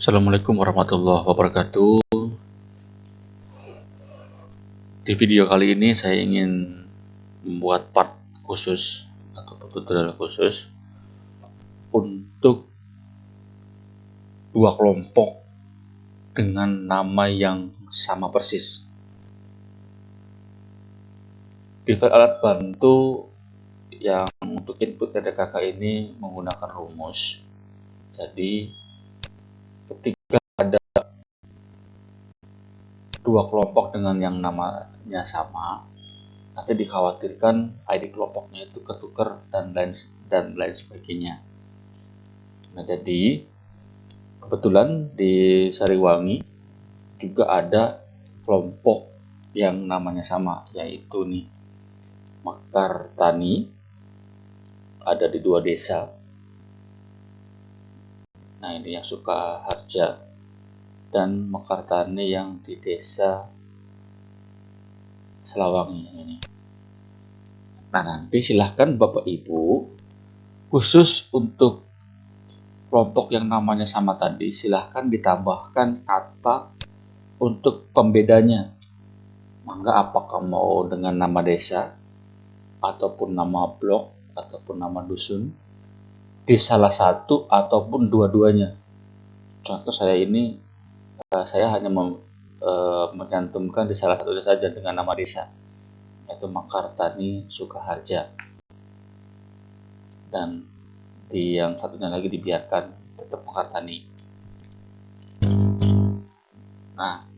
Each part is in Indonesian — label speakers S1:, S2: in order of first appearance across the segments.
S1: Assalamualaikum warahmatullahi wabarakatuh. Di video kali ini saya ingin membuat part khusus atau tutorial khusus untuk dua kelompok dengan nama yang sama persis. Di file alat bantu yang untuk input DDKK ini menggunakan rumus. Jadi ketika ada dua kelompok dengan yang namanya sama, nanti dikhawatirkan ID kelompoknya itu ketukar dan lain sebagainya. Nah, jadi kebetulan di Sariwangi juga ada kelompok yang namanya sama, yaitu nih Mekar Tani, ada di 2 desa. Nah, ini yang Sukaharja dan Mekar Tani yang di desa Selawangi ini. Nah, nanti silahkan Bapak Ibu, khusus untuk kelompok yang namanya sama tadi, silahkan ditambahkan kata untuk pembedanya. Mangga apakah mau dengan nama desa, ataupun nama blok, ataupun nama dusun, di salah satu ataupun dua-duanya. Contoh saya ini, saya hanya mencantumkan di salah satu saja dengan nama desa, yaitu Mekar Tani Sukaharja. Dan di yang satunya lagi dibiarkan tetap Mekar Tani. Nah,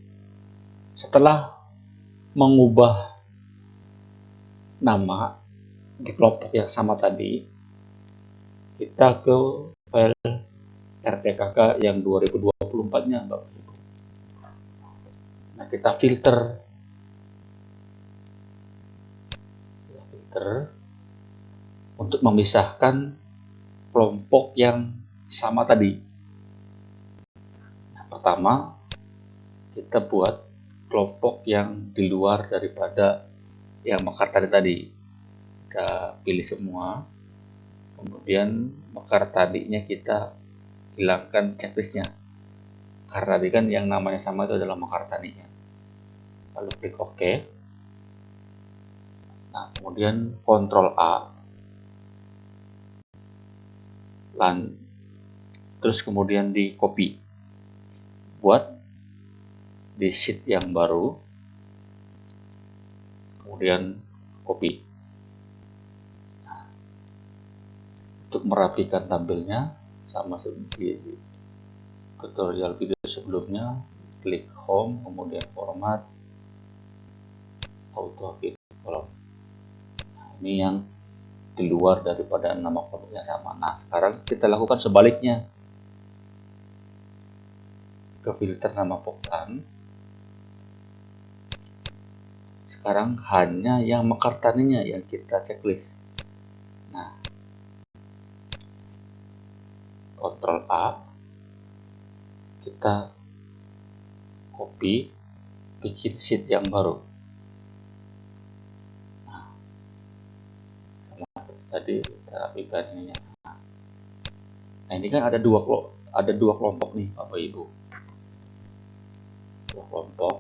S1: setelah mengubah nama di kelompok yang sama tadi, kita ke file RTKK yang 2024-nya, Bapak Ibu. Nah, kita filter untuk memisahkan kelompok yang sama tadi. Nah, pertama, kita buat kelompok yang di luar daripada yang Mekar tadi. Kita pilih semua, kemudian Mekar tadinya kita hilangkan checklistnya, karena tadi kan yang namanya sama itu adalah Mekar taninya. Lalu klik OK. Nah, kemudian Ctrl A, terus kemudian di copy buat di sheet yang baru, kemudian copy. Nah, untuk merapikan tampilnya sama seperti tutorial video sebelumnya, klik home, kemudian format, auto fit kolom. Nah, ini yang di luar daripada nama kelompoknya sama. Nah, sekarang kita lakukan sebaliknya. Ke filter nama poktan. Sekarang hanya yang Mekar Taninya yang kita checklist. Nah, Ctrl A, kita copy, bikin sheet yang baru. Nah, sama tadi kita rapikan ininya. Nah, ini kan ada dua kelompok nih, Bapak Ibu. Dua kelompok.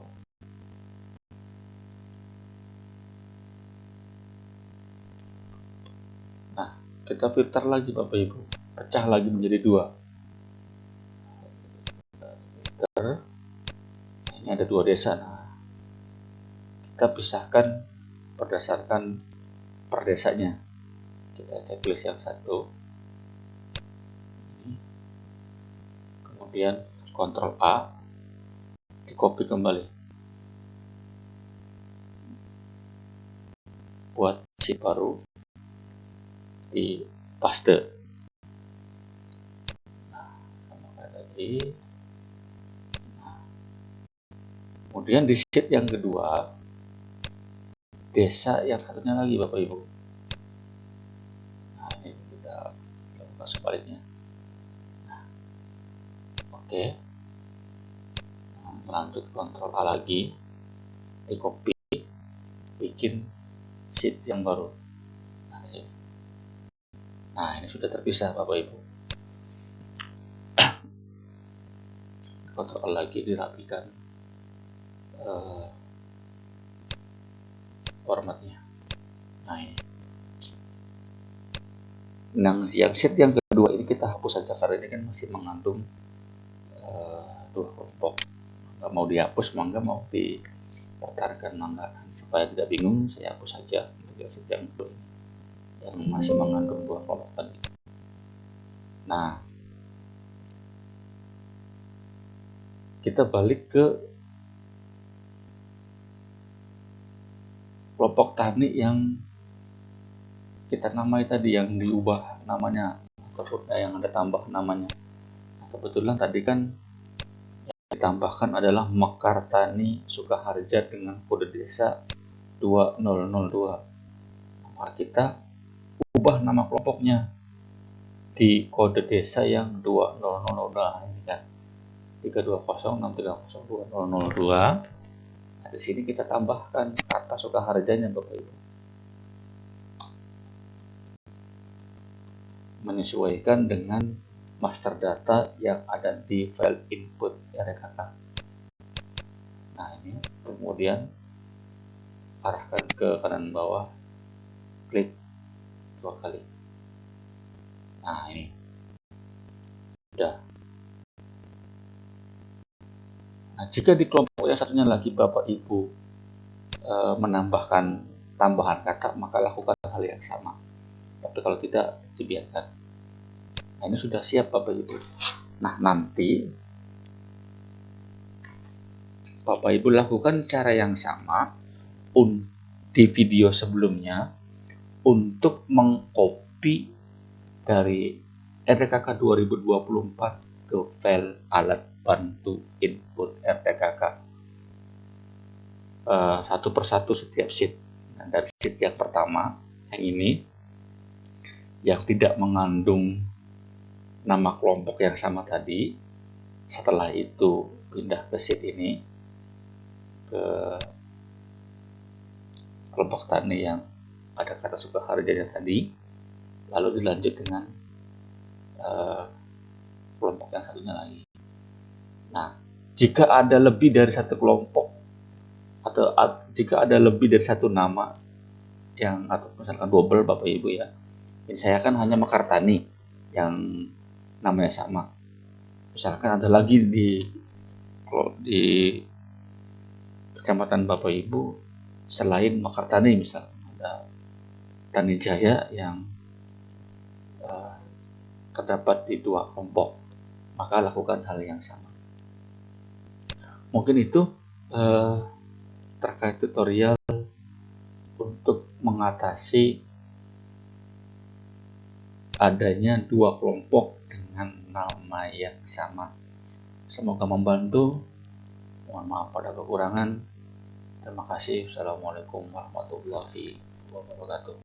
S1: Nah, kita filter lagi, Bapak Ibu. Pecah lagi menjadi 2. Filter. Ini ada 2 desa. Nah, kita pisahkan berdasarkan per desanya. Kita checklist yang satu. Kemudian Ctrl A, di copy kembali buat sheet baru, di paste. Nah, sama kayak tadi. Nah, kemudian di sheet yang kedua, desa yang satunya lagi, Bapak Ibu. Nah, ini kita lakukan sebaliknya. Nah, oke. Nah, lanjut Ctrl A lagi, di copy, bikin sheet yang baru. Nah, ini sudah terpisah, Bapak Ibu. Ctrl lagi, dirapikan formatnya. Nah ini. Nah, yang sheet yang kedua ini kita hapus saja karena ini kan masih mengandung dua kelompok. Nggak mau dihapus, mangga mau dipertahankan mangga. Supaya tidak bingung, saya hapus saja untuk yang sheet yang kedua ini, yang masih mengandung dua kelompok tadi. Nah, kita balik ke kelompok tani yang kita namai tadi, yang diubah namanya ataupun yang ada tambah namanya. Nah, kebetulan tadi kan yang ditambahkan adalah Mekar Tani Sukaharja dengan kode desa 2002. Maka kita ubah nama kelompoknya di kode desa yang 2002 ini kan 3206302. Nah, di sini kita tambahkan kata Sukaharjanya, Bapak Ibu, menyesuaikan dengan master data yang ada di file input RKK. Nah ini, kemudian arahkan ke kanan bawah, klik 2 kali. Nah ini sudah. Nah, jika di kelompok yang satunya lagi Bapak Ibu menambahkan tambahan kata, maka lakukan hal yang sama. Tapi kalau tidak, dibiarkan. Nah ini sudah siap Bapak Ibu. Nah nanti Bapak Ibu lakukan cara yang sama di video sebelumnya untuk mengcopy dari RTKK 2024 ke file alat bantu input RTKK satu persatu setiap sheet. Nah, dari sheet yang pertama, yang ini, yang tidak mengandung nama kelompok yang sama tadi, setelah itu pindah ke sheet ini, ke kelompok tani yang ada kata Sukaharjanya tadi, lalu dilanjut dengan kelompok yang satunya lagi. Nah, jika ada lebih dari satu kelompok atau jika ada lebih dari satu nama yang, atau misalkan double Bapak Ibu ya, ini saya kan hanya Mekar Tani yang namanya sama. Misalkan ada lagi di kecamatan Bapak Ibu selain Mekar Tani, misalkan ada Tani Jaya yang terdapat di dua kelompok, maka lakukan hal yang sama. Mungkin itu terkait tutorial untuk mengatasi adanya dua kelompok dengan nama yang sama. Semoga membantu. Mohon maaf pada kekurangan. Terima kasih. Assalamualaikum warahmatullahi wabarakatuh.